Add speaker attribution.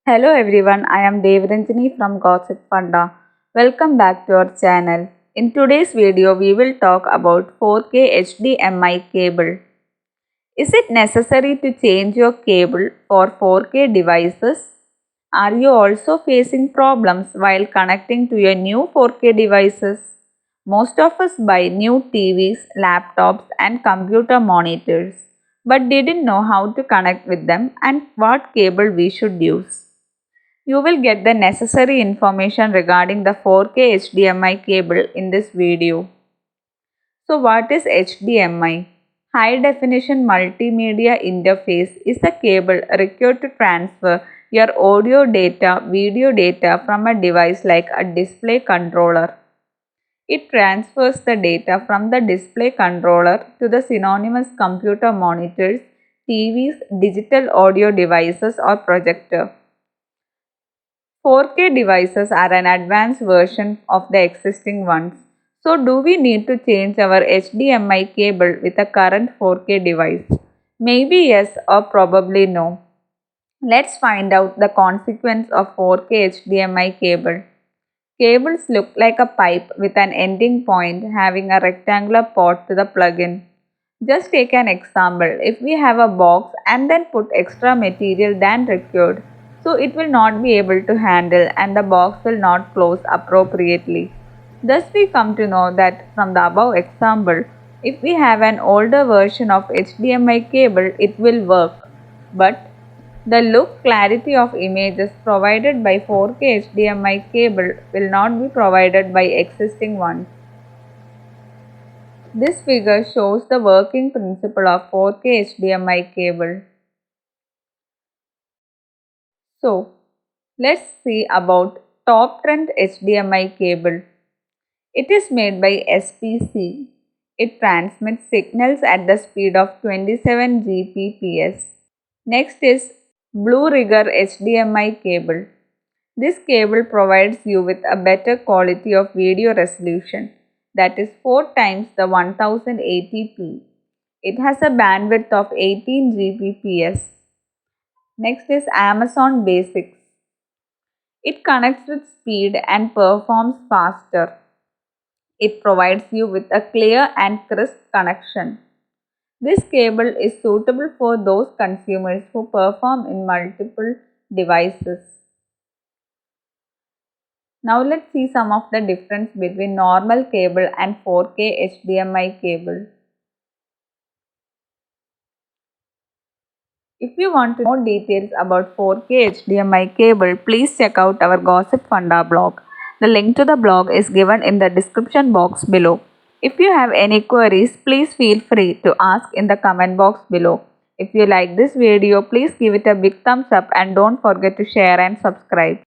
Speaker 1: Hello everyone, I am Devranjani from Gossip Funda. Welcome back to our channel. In today's video, we will talk about 4K HDMI cable. Is it necessary to change your cable for 4K devices? Are you also facing problems while connecting to your new 4K devices? Most of us buy new TVs, laptops, and computer monitors, but didn't know how to connect with them and what cable we should use. You will get the necessary information regarding the 4K HDMI cable in this video. So what is HDMI? High Definition Multimedia Interface is a cable required to transfer your audio data, video data from a device like a display controller. It transfers the data from the display controller to the synonymous computer monitors, TVs, digital audio devices or projector. 4K devices are an advanced version of the existing ones. So do we need to change our HDMI cable with a current 4K device? Maybe yes or probably no. Let's find out the consequence of 4K HDMI cable. Cables look like a pipe with an ending point having a rectangular port to the plug-in. Just take an example. If we have a box and then put extra material than required, so it will not be able to handle and the box will not close appropriately. Thus we come to know that from the above example, if we have an older version of HDMI cable, it will work. But the look clarity of images provided by 4K HDMI cable will not be provided by existing ones. This figure shows the working principle of 4K HDMI cable. So, let's see about Top Trend HDMI cable. It is made by SPC. It transmits signals at the speed of 27 Gbps. Next is Blue Rigger HDMI cable. This cable provides you with a better quality of video resolution, that is 4 times the 1080p. It has a bandwidth of 18 Gbps. Next is Amazon Basics. It connects with speed and performs faster. It provides you with a clear and crisp connection. This cable is suitable for those consumers who perform in multiple devices. Now let's see some of the difference between normal cable and 4K HDMI cable. If you want more details about 4K HDMI cable, please check out our Gossip Funda blog. The link to the blog is given in the description box below. If you have any queries, please feel free to ask in the comment box below. If you like this video, please give it a big thumbs up and don't forget to share and subscribe.